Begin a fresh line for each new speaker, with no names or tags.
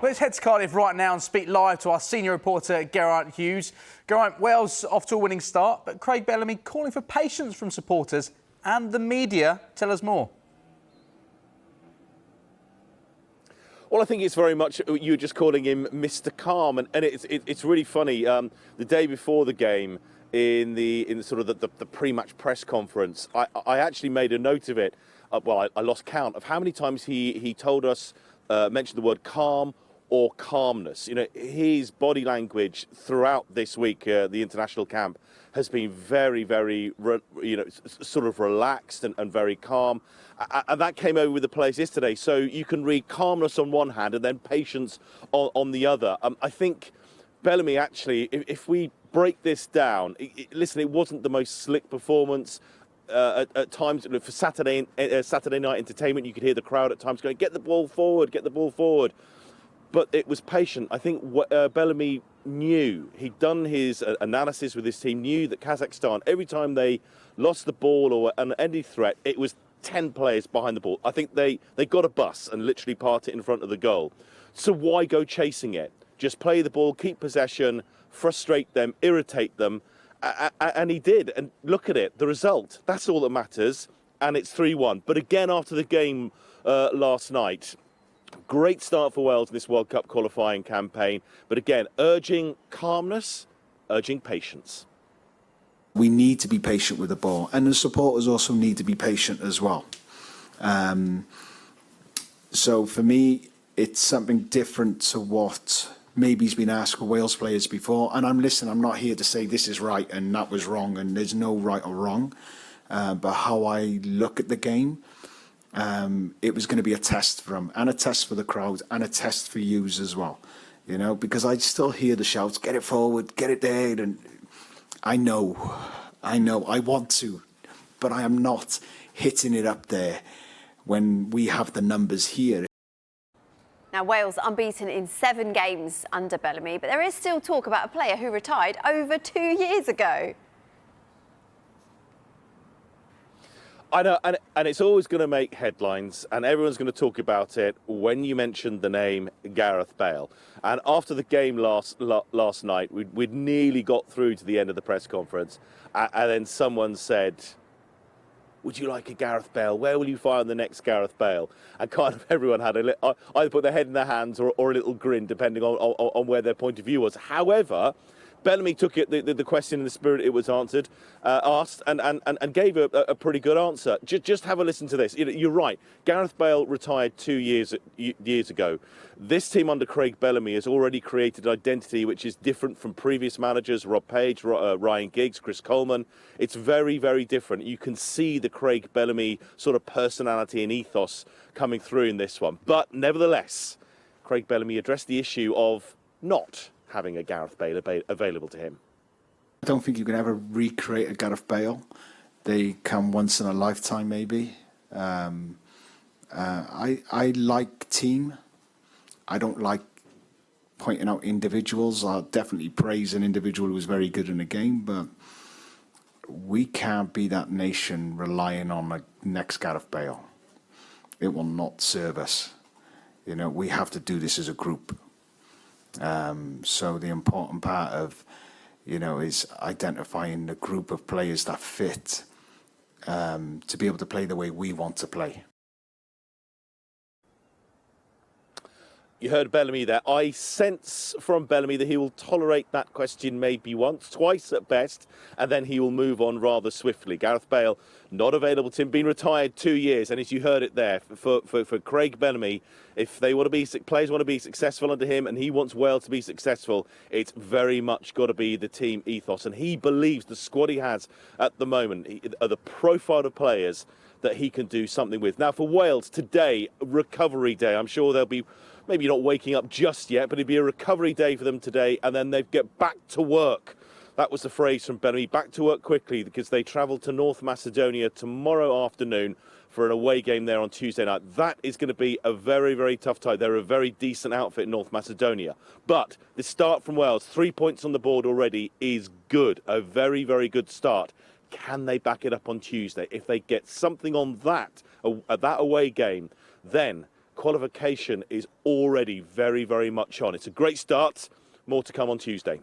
Let's head to Cardiff right now and speak live to our senior reporter, Geraint Hughes. Geraint, Wales off to a winning start, but Craig Bellamy calling for patience from supporters and the media. Tell us more.
Well, I think it's very much you just calling him Mr. Calm, and it's really funny. The day before the game, in sort of the pre-match press conference, I actually made a note of it. I lost count of how many times he told us, mentioned the word calm or calmness. You know, his body language throughout this week, the international camp, has been very, very, sort of relaxed and very calm. And that came over with the players yesterday. So you can read calmness on one hand and then patience on the other. I think Bellamy actually, if we break this down, listen, it wasn't the most slick performance. At times, for Saturday night entertainment, you could hear the crowd at times going, "Get the ball forward, get the ball forward." But it was patient. I think Bellamy knew, he'd done his analysis with his team, knew that Kazakhstan, every time they lost the ball or any threat, it was 10 players behind the ball. I think they got a bus and literally parked it in front of the goal. So why go chasing it? Just play the ball, keep possession, frustrate them, irritate them. And he did. And look at it, the result. That's all that matters. And it's 3-1. But again, after the game last night, great start for Wales in this World Cup qualifying campaign. But again, urging calmness, urging patience.
We need to be patient with the ball. And the supporters also need to be patient as well. So for me, it's something different to what maybe he's been asked for Wales players before. And I'm not here to say this is right and that was wrong and there's no right or wrong. But how I look at the game, it was going to be a test for him and a test for the crowd and a test for yous as well. You know, because I still hear the shouts, get it forward, get it there. And I know, I want to, but I am not hitting it up there when we have the numbers here.
Now, Wales unbeaten in 7 games under Bellamy, but there is still talk about a player who retired over 2 years ago.
I know, and it's always going to make headlines, and everyone's going to talk about it when you mention the name Gareth Bale. And after the game last night, we'd nearly got through to the end of the press conference, and then someone said, "Would you like a Gareth Bale? Where will you find the next Gareth Bale?" And kind of everyone had either put their head in their hands or a little grin, depending on where their point of view was. However, Bellamy took it the question in the spirit it was asked, and gave a pretty good answer. Just have a listen to this. You're right. Gareth Bale retired 2 years ago. This team under Craig Bellamy has already created an identity which is different from previous managers, Rob Page, Ryan Giggs, Chris Coleman. It's very, very different. You can see the Craig Bellamy sort of personality and ethos coming through in this one. But nevertheless, Craig Bellamy addressed the issue of not having a Gareth Bale available to him.
I don't think you can ever recreate a Gareth Bale. They come once in a lifetime, maybe. I like team. I don't like pointing out individuals. I'll definitely praise an individual who was very good in the game, but we can't be that nation relying on the next Gareth Bale. It will not serve us. You know, we have to do this as a group. So the important part of, is identifying the group of players that fit to be able to play the way we want to play.
You heard Bellamy there. I sense from Bellamy that he will tolerate that question maybe once, twice at best, and then he will move on rather swiftly. Gareth Bale, not available to him, been retired 2 years, and as you heard it there, for Craig Bellamy, if players want to be successful under him and he wants Wales to be successful, it's very much got to be the team ethos. And he believes the squad he has at the moment are the profile of players that he can do something with. Now, for Wales, today, recovery day. I'm sure they'll be maybe not waking up just yet, but it'd be a recovery day for them today, and then they'd get back to work. That was the phrase from Bellamy, back to work quickly, because they travel to North Macedonia tomorrow afternoon for an away game there on Tuesday night. That is going to be a very, very tough tie. They're a very decent outfit in North Macedonia. But the start from Wales, 3 points on the board already, is good. A very, very good start. Can they back it up on Tuesday? If they get something on that away game, then qualification is already very, very much on. It's a great start. More to come on Tuesday.